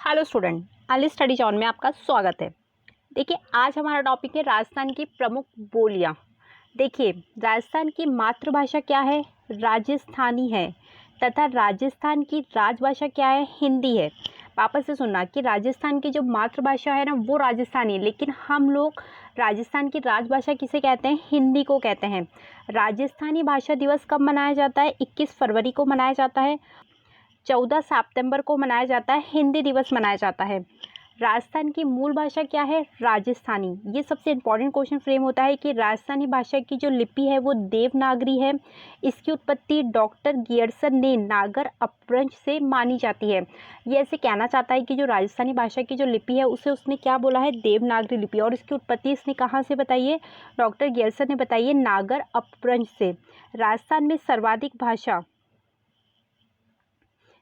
Hello student, Ali study John में आपका स्वागत है। देखिए, आज हमारा टॉपिक है राजस्थान की प्रमुख बोलियां। देखिए, राजस्थान की मातृभाषा क्या है? राजस्थानी है। तथा राजस्थान की राजभाषा क्या है? हिंदी है। वापस से सुनना कि राजस्थान की जो मातृभाषा है ना, वो राजस्थानी है, लेकिन हम लोग राजस्थान की राजभाषा किसे कहते हैं? हिंदी को कहते हैं। राजस्थानी भाषा दिवस कब मनाया जाता है? 21 फरवरी को मनाया जाता है। 14 सितंबर को मनाया जाता है हिंदी दिवस मनाया जाता है। राजस्थान की मूल भाषा क्या है? राजस्थानी। ये सबसे इम्पोर्टेंट क्वेश्चन फ्रेम होता है कि राजस्थानी भाषा की जो लिपि है वो देवनागरी है। इसकी उत्पत्ति डॉक्टर गियर्सन ने नागर अपभ्रंश से मानी जाती है। ये ऐसे कहना चाहता है कि जो राजस्थानी भाषा की जो लिपि है उसे उसने क्या बोला है? देवनागरी लिपि। और इसकी उत्पत्ति इसने कहाँ से बताई है? डॉक्टर गियर्सन ने बताई है नागर अपभ्रंश से। राजस्थान में सर्वाधिक भाषा,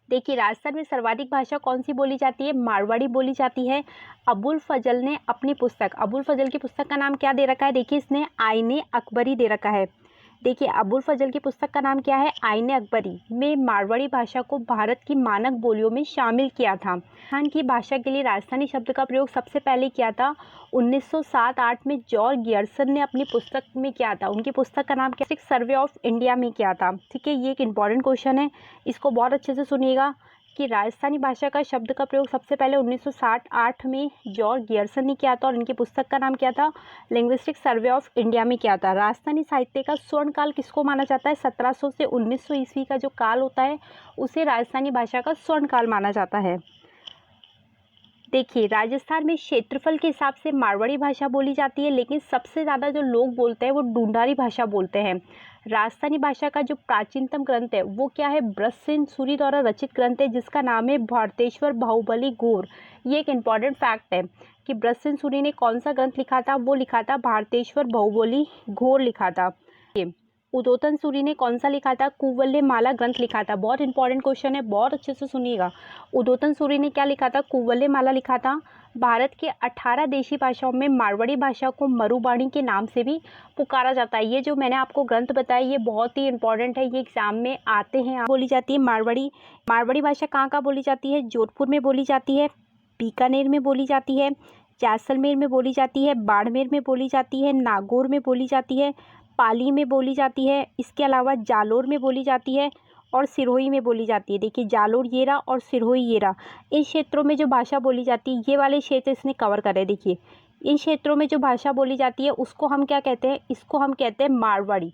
देखिए, राजस्थान में सर्वाधिक भाषा कौन सी बोली जाती है? मारवाड़ी बोली जाती है। अबुल फजल ने अपनी पुस्तक, अबुल फजल की पुस्तक का नाम क्या दे रखा है? देखिए, इसने आईने अकबरी दे रखा है। देखिए, अबुल फजल की पुस्तक का नाम क्या है? आईने अकबरी में मारवाड़ी भाषा को भारत की मानक बोलियों में शामिल किया था। राजस्थान की भाषा के लिए राजस्थानी शब्द का प्रयोग सबसे पहले किया था 1907-8 में जॉर्ज गियर्सन ने अपनी पुस्तक में किया था। उनकी पुस्तक का नाम क्या? सर्वे ऑफ इंडिया में किया था। ठीक है, ये एक इंपॉर्टेंट क्वेश्चन है, इसको बहुत अच्छे से सुनिएगा कि राजस्थानी भाषा का शब्द का प्रयोग सबसे पहले 1907-8 में जॉर्ज गियर्सन ने किया था और इनकी पुस्तक का नाम क्या था? लिंग्विस्टिक सर्वे ऑफ इंडिया में किया था। राजस्थानी साहित्य का स्वर्ण काल किसको माना जाता है? 1700 से 1900 ईस्वी का जो काल होता है उसे राजस्थानी भाषा का स्वर्ण काल माना जाता है। देखिए, राजस्थान में क्षेत्रफल के हिसाब से मारवाड़ी भाषा बोली जाती है, लेकिन सबसे ज़्यादा जो लोग बोलते हैं वो ढूंढारी भाषा बोलते हैं। राजस्थानी भाषा का जो प्राचीनतम ग्रंथ है वो क्या है? ब्रजसेन सूरि द्वारा रचित ग्रंथ है जिसका नाम है भारतेश्वर बाहुबली घोर। ये एक इम्पॉर्टेंट फैक्ट है कि ब्रजसेन सूरि ने कौन सा ग्रंथ लिखा था? वो लिखा था भारतेश्वर बाहुबली घोर लिखा था। उदोतन सूरि ने कौन सा लिखा था? कुवल्य माला ग्रंथ लिखा था। बहुत इंपॉर्टेंट क्वेश्चन है, बहुत अच्छे से सुनिएगा। उदोतन सूरि ने क्या लिखा था? कुवल्य माला लिखा था। भारत के 18 देशी भाषाओं में मारवाड़ी भाषा को मरुबाणी के नाम से भी पुकारा जाता है। ये जो मैंने आपको ग्रंथ बताया ये बहुत ही इंपॉर्टेंट है, ये एग्जाम में आते हैं। बोली जाती है मारवाड़ी। मारवाड़ी भाषा कहाँ कहाँ बोली जाती है? जोधपुर में बोली जाती है, बीकानेर में बोली जाती है, जैसलमेर में बोली जाती है, बाड़मेर में बोली जाती है, नागौर में बोली जाती है, पाली में बोली जाती है। इसके अलावा जालोर में बोली जाती है और सिरोही में बोली जाती है। देखिए, जालोर येरा और सिरोही येरा, इन क्षेत्रों में जो भाषा बोली जाती है, ये वाले क्षेत्र इसने कवर करे। देखिए, इन क्षेत्रों में जो भाषा बोली जाती है उसको हम क्या कहते हैं? इसको हम कहते हैं मारवाड़ी।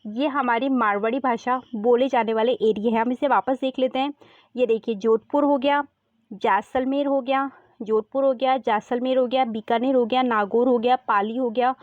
ये हमारी मारवाड़ी भाषा बोले जाने वाले एरिया है। हम इसे वापस देख लेते हैं। ये देखिए, जोधपुर हो गया, जैसलमेर हो गया, जोधपुर हो गया, जैसलमेर हो गया, बीकानेर हो गया, नागौर हो गया, पाली हो गया,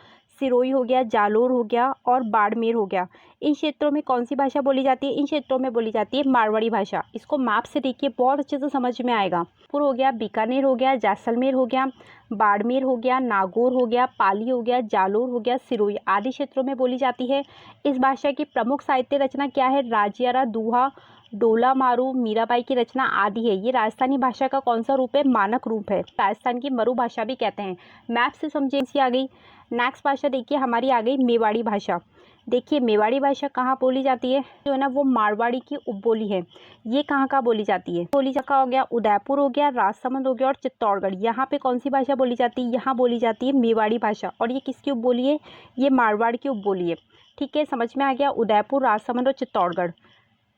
सिरोही हो गया, जालोर हो गया और बाड़मेर हो गया। इन क्षेत्रों में कौन सी भाषा बोली जाती है? इन क्षेत्रों में बोली जाती है मारवाड़ी भाषा। इसको मैप से देखिए, बहुत अच्छे से समझ में आएगा। पुर हो गया, बीकानेर हो गया, जैसलमेर हो गया, बाड़मेर हो गया, नागौर हो गया, पाली हो गया, जालोर हो गया, सिरोही आदि क्षेत्रों में बोली जाती है। इस भाषा की प्रमुख साहित्य रचना क्या है? राजियारा, दूहा, डोला मारू, मीराबाई की रचना आदि है। ये राजस्थानी भाषा का कौन सा रूप है? मानक रूप है। राजस्थान की मरु भाषा भी कहते हैं। मैप से समझे, इसी आ गई। नेक्स्ट भाषा देखिए हमारी आ गई मेवाड़ी भाषा। देखिए, मेवाड़ी भाषा कहाँ बोली जाती है? जो है ना वो मारवाड़ी की उपबोली है। ये कहाँ कहाँ बोली जाती है? बोली का हो गया उदयपुर हो गया, राजसमंद हो गया और चित्तौड़गढ़। यहाँ पे कौन सी भाषा बोली जाती है? यहाँ बोली जाती है मेवाड़ी भाषा। और ये किसकी उपबोली है? ये मारवाड़ की उपबोली है। ठीक है, समझ में आ गया। उदयपुर, राजसमंद और चित्तौड़गढ़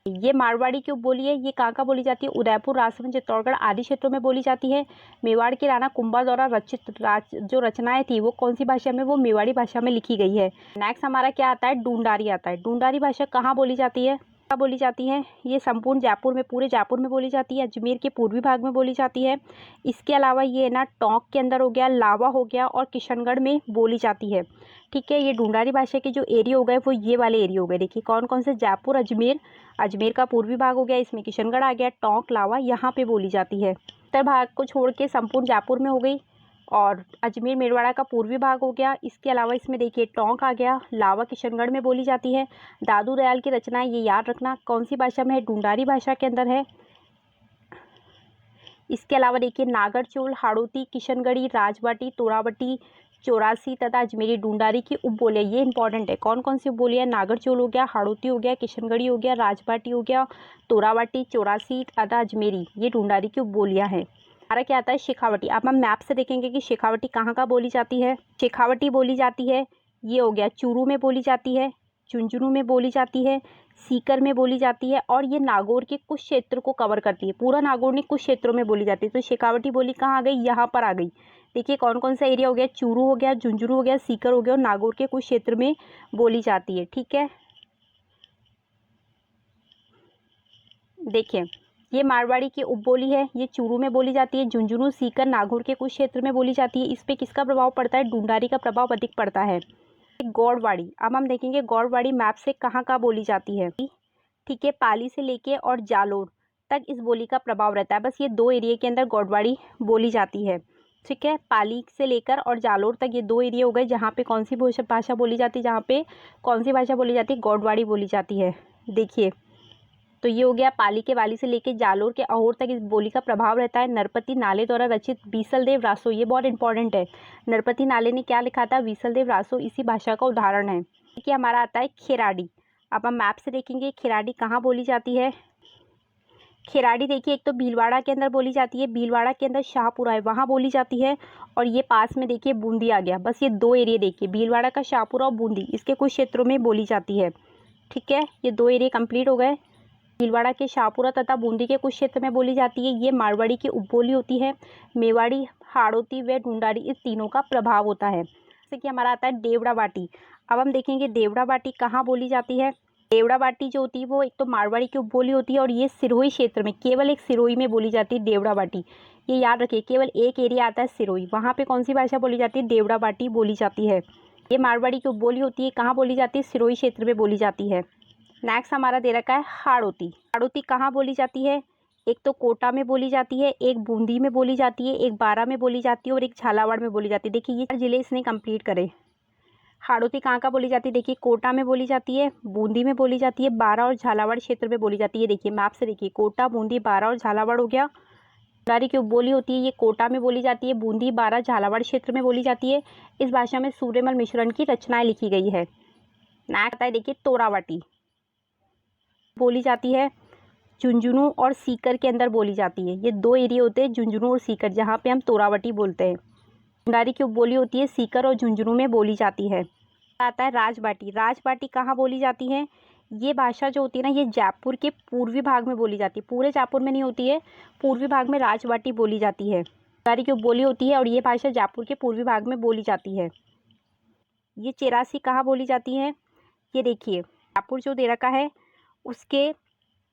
ये मारवाड़ी की उपबोली है। ये कहाँ कहाँ बोली जाती है? उदयपुर, राजसमंद, चित्तौड़गढ़ आदि क्षेत्रों में बोली जाती है। मेवाड़ के राणा कुंभा द्वारा रचित जो रचनाएं थी वो कौन सी भाषा में? वो मेवाड़ी भाषा में लिखी गई है। नेक्स्ट हमारा क्या आता है? ढूंढारी आता है। ढूंढारी भाषा कहाँ बोली जाती है? कहाँ बोली जाती है? ये संपूर्ण जयपुर में, पूरे जयपुर में बोली जाती है। अजमेर के पूर्वी भाग में बोली जाती है। इसके अलावा ये ना टोंक के अंदर हो गया, लावा हो गया और किशनगढ़ में बोली जाती है। ठीक है, ये ढूंढारी भाषा के जो एरिया हो गए वो ये वाले एरिया हो गए। देखिए कौन कौन से? जयपुर, अजमेर, अजमेर का पूर्वी भाग हो गया, इसमें किशनगढ़ आ गया, टोंक, लावा यहाँ पे बोली जाती है। उत्तर भाग को छोड़ के संपूर्ण जयपुर में हो गई और अजमेर मेरवाड़ा का पूर्वी भाग हो गया। इसके अलावा इसमें देखिए टोंक आ गया, लावा किशनगढ़ में बोली जाती है। दादू दयाल की रचनाएं, ये याद रखना कौन सी भाषा में है? ढूंढारी भाषा के अंदर है। इसके अलावा देखिए नागरचोल, हाड़ौती, किशनगढ़ी, राजबाटी, तोरावटी, चौरासी तथा अजमेरी ढूंढारी की उपबोलियाँ। ये इंपॉर्टेंट है। कौन कौन सी उपबोलियाँ? नागरचोल हो गया, हाड़ौती हो गया, किशनगढ़ी हो गया, राजबाटी हो गया, तोरावटी, चौरासी तथा अजमेरी, ये ढूंढारी की उपबोलियाँ हैं। हमारा क्या आता है शेखावटी। अब हम मैप से देखेंगे कि शेखावटी कहाँ कहाँ बोली जाती है। शेखावटी बोली जाती है, ये हो गया चूरू में बोली जाती है, झुंझुनू में बोली जाती है, सीकर में बोली जाती है, और ये नागौर के कुछ क्षेत्र को कवर करती है। पूरा नागौर नहीं, कुछ क्षेत्रों में बोली जाती है। तो शेखावटी बोली कहाँ आ गई, यहाँ पर आ गई। देखिए कौन कौन सा एरिया हो गया, चूरू हो गया, झुंझुनू हो गया, सीकर हो गया, और नागौर के कुछ क्षेत्र में बोली जाती है। ठीक है, देखिए ये मारवाड़ी की उपबोली है, ये चूरू में बोली जाती है, झुंझुनू, सीकर, नागौर के कुछ क्षेत्र में बोली जाती है। इस पे किसका प्रभाव पड़ता है, ढूंढारी का प्रभाव अधिक पड़ता है। गौड़वाड़ी, अब हम देखेंगे गौड़वाड़ी मैप से कहाँ कहाँ बोली जाती है। ठीक है, पाली से लेके और जालोर तक इस बोली का प्रभाव रहता है। बस ये दो एरिया के अंदर गौड़वाड़ी बोली जाती है। ठीक है, पाली से लेकर और जालोर तक ये दो एरिया हो गए जहाँ पे कौन सी भाषा बोली जाती है, जहाँ पे कौन सी भाषा बोली जाती है, गौड़वाड़ी बोली जाती है। देखिए तो ये हो गया पाली के वाली से लेके जालोर के अहोर तक इस बोली का प्रभाव रहता है। नरपति नाले द्वारा रचित बीसलदेव रासो, ये बहुत इंपॉर्टेंट है। नरपति नाले ने क्या लिखा था, बीसलदेव रासो इसी भाषा का उदाहरण है। ठीक है, हमारा आता है खेराड़ी। अब हम मैप से देखेंगे खेराड़ी कहाँ बोली जाती है। खेराड़ी देखिए एक तो भीलवाड़ा के अंदर बोली जाती है, भीलवाड़ा के अंदर शाहपुरा है वहाँ बोली जाती है, और ये पास में देखिए बूंदी आ गया। बस ये दो एरिया देखिए, भीलवाड़ा का शाहपुरा और बूंदी, इसके कुछ क्षेत्रों में बोली जाती है। ठीक है, ये दो एरिया कंप्लीट हो गए। भीलवाड़ा के शाहपुरा तथा बूंदी के कुछ क्षेत्र में बोली जाती है। ये मारवाड़ी की उपबोली होती है। मेवाड़ी, हाड़ौती व ढूंढारी इस तीनों का प्रभाव होता है। जैसे कि हमारा आता है देवड़ा बाटी। अब हम देखेंगे देवड़ा बाटी कहाँ बोली जाती है। देवड़ा बाटी जो होती है वो एक तो मारवाड़ी की उपबोली होती है, और ये सिरोही क्षेत्र में, केवल एक सिरोही में बोली जाती है देवड़ा बाटी। ये याद रखिए, केवल एक एरिया आता है सिरोही, वहाँ पे कौन सी भाषा बोली जाती है, देवड़ा बाटी बोली जाती है। ये मारवाड़ी की उपबोली होती है, कहाँ बोली जाती है, सिरोही क्षेत्र में बोली जाती है। नेक्स्ट हमारा दे रखा है हाड़ौती। हाड़ौती कहाँ बोली जाती है, एक तो कोटा में बोली जाती है, एक बूंदी में बोली जाती है, एक बारा में बोली जाती है, और एक झालावाड़ में बोली जाती है। देखिए ये जिले इसने कंप्लीट करे। हाड़ौती कहाँ का बोली जाती है, देखिए कोटा में बोली जाती है, बूंदी में बोली जाती है, बारा और झालावाड़ क्षेत्र में बोली जाती है। देखिए मैप से देखिए, कोटा, बूंदी, बारा और झालावाड़ हो गया। ढूंढारी की उपबोली होती है, ये कोटा में बोली जाती है, बूंदी, बारा, झालावाड़ क्षेत्र में बोली जाती है। इस भाषा में सूर्यमल मिश्रण की रचनाएं लिखी गई है। नेक्स्ट आता है देखिए तोरावाटी, बोली जाती है झुंझुनू और सीकर के अंदर बोली जाती है। ये दो एरिया होते हैं झुंझुनू और सीकर, जहाँ पे हम तोरावटी बोलते हैं। ढूंढारी की उपबोली होती है, सीकर और झुंझुनू में बोली जाती है। आता है राजबाटी। राजबाटी कहाँ बोली जाती है, ये भाषा जो होती है ना, ये जयपुर के पूर्वी भाग में बोली जाती है। पूरे जयपुर में नहीं होती है, पूर्वी भाग में राजबाटी बोली जाती है। ढूंढारी की उपबोली होती है, और ये भाषा जयपुर के पूर्वी भाग में बोली जाती है। ये चेरासी कहाँ बोली जाती है, ये देखिए जयपुर जो दे रखा है उसके,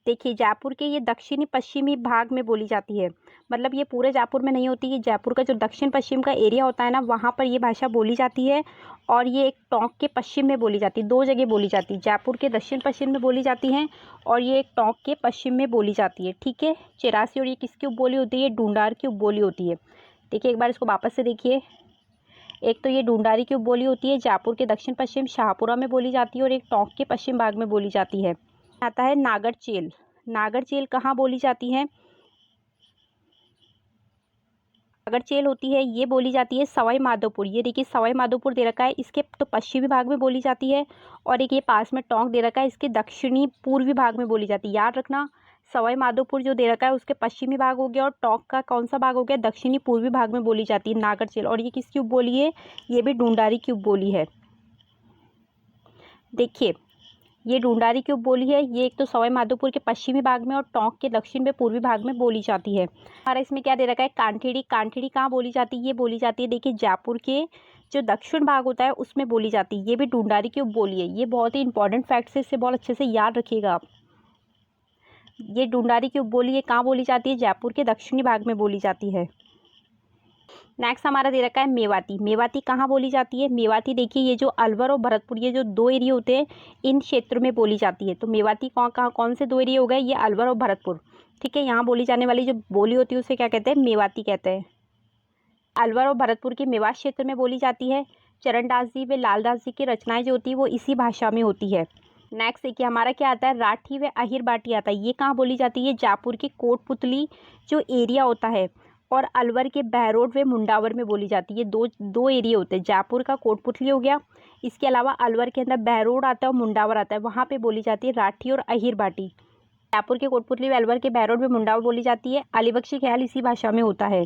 देखिए जयपुर के ये दक्षिणी पश्चिमी भाग में बोली जाती है। मतलब ये पूरे जयपुर में नहीं होती, ये जयपुर का जो दक्षिण पश्चिम का एरिया होता है ना, वहाँ पर ये भाषा बोली जाती है। और ये एक टोंक के पश्चिम में बोली जाती है, दो जगह बोली जाती है, जयपुर के दक्षिण पश्चिम में बोली जाती है, और ये एक टोंक के पश्चिम में बोली जाती है। ठीक है, चेरासी, और ये किसकी उपबोली होती है, ये ढूंढार की उपबोली होती है। देखिए एक बार इसको वापस से देखिए, एक तो ये ढूंढारी की उपबोली होती है, जयपुर के दक्षिण पश्चिम शाहपुरा में बोली जाती है, और एक टोंक के पश्चिम भाग में बोली जाती है। आता है नागरचेल। नागरचेल कहाँ बोली जाती है, नागरचेल होती है, ये बोली जाती है सवाई माधोपुर। ये देखिए सवाई माधोपुर दे रखा है, इसके तो पश्चिमी भाग में बोली जाती है, और एक ये पास में टोंक दे रखा है, इसके दक्षिणी पूर्वी भाग में बोली जाती है। याद रखना, सवाई माधोपुर जो दे रखा है उसके पश्चिमी भाग हो गया, और टोंक का कौन सा भाग हो गया, दक्षिणी पूर्वी भाग में बोली जाती है नागरचेल। और ये किसकी उपबोली है, ये भी ढूंढारी की उपबोली है। देखिए ये ढूंढारी की उपबोली है, ये एक तो सवाई माधोपुर के पश्चिमी भाग में और टोंक के दक्षिण में पूर्वी भाग में बोली जाती है। हमारा इसमें क्या दे रखा है, कांठेड़ी। कांठेड़ी कहाँ बोली जाती है, ये बोली जाती है देखिए जयपुर के जो दक्षिण भाग होता है उसमें बोली जाती है। ये भी ढूंढारी की उपबोली है। ये बहुत ही इंपॉर्टेंट फैक्ट्स है, इसे बहुत अच्छे से याद रखिएगा आप। ये ढूंढारी की उपबोली है, कहाँ बोली जाती है, जयपुर के दक्षिणी भाग में बोली जाती है। नेक्स्ट हमारा दे रखा है मेवाती। मेवाती कहाँ बोली जाती है, मेवाती देखिए ये जो अलवर और भरतपुर, ये जो दो एरिया होते हैं इन क्षेत्रों में बोली जाती है। तो मेवाती कौन से दो एरिया हो गए, ये अलवर और भरतपुर। ठीक है, यहाँ बोली जाने वाली जो बोली होती है उसे क्या कहते हैं, मेवाती कहते हैं। अलवर और भरतपुर के मेवात क्षेत्र में बोली जाती है। चरणदास जी व लालदास जी की रचनाएं जो होती है वो इसी भाषा में होती है। नेक्स्ट देखिए हमारा क्या आता है, राठी व अहिर बाटी आता है। ये कहाँ बोली जाती है, जयपुर की कोटपुतली जो एरिया होता है, और अलवर के बहरोड व मुंडावर में बोली जाती है। दो एरिया होते हैं, जयपुर का कोटपुतली हो गया, इसके अलावा अलवर के अंदर बहरोड आता है और मुंडावर आता है, वहाँ पे बोली जाती है राठी और अहिर बाटी। जयपुर के कोटपुतली व अलवर के बहरोड में मुंडाव बोली जाती है। अलीबख्शी ख्याल इसी भाषा में होता है।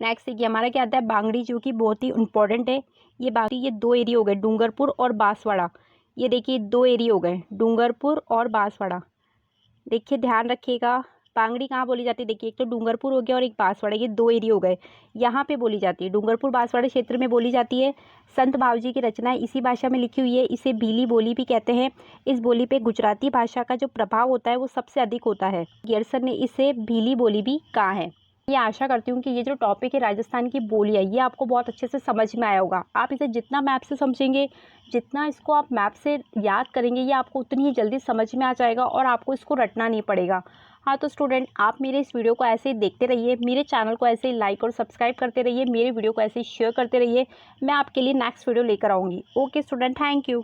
नेक्स्ट देखिए हमारा क्या आता है बांगड़ी, जो कि बहुत ही इंपॉर्टेंट है। ये बांगड़ी, ये दो एरिया हो गए, डूंगरपुर और बांसवाड़ा। ये देखिए दो एरिया हो गए, डूंगरपुर और बांसवाड़ा। देखिए ध्यान रखिएगा, बांगड़ी कहाँ बोली जाती है, देखिए एक तो डूंगरपुर हो गया और एक बांसवाड़ा, ये दो एरिया हो गए, यहाँ पे बोली जाती है। डूंगरपुर बांसवाड़ा क्षेत्र में बोली जाती है। संत भावजी की रचनाएं इसी भाषा में लिखी हुई है। इसे भीली बोली भी कहते हैं। इस बोली पे गुजराती भाषा का जो प्रभाव होता है वो सबसे अधिक होता है। गियरसन ने इसे भीली बोली भी कहा है। ये आशा करती हूँ कि ये जो टॉपिक है राजस्थान की बोली है, ये आपको बहुत अच्छे से समझ में आया होगा। आप इसे जितना मैप से समझेंगे, जितना इसको आप मैप से याद करेंगे, ये आपको उतनी ही जल्दी समझ में आ जाएगा और आपको इसको रटना नहीं पड़ेगा। हाँ तो स्टूडेंट, आप मेरे इस वीडियो को ऐसे ही देखते रहिए, मेरे चैनल को ऐसे ही लाइक और सब्सक्राइब करते रहिए, मेरे वीडियो को ऐसे ही शेयर करते रहिए। मैं आपके लिए नेक्स्ट वीडियो लेकर आऊँगी। Okay student, thank you.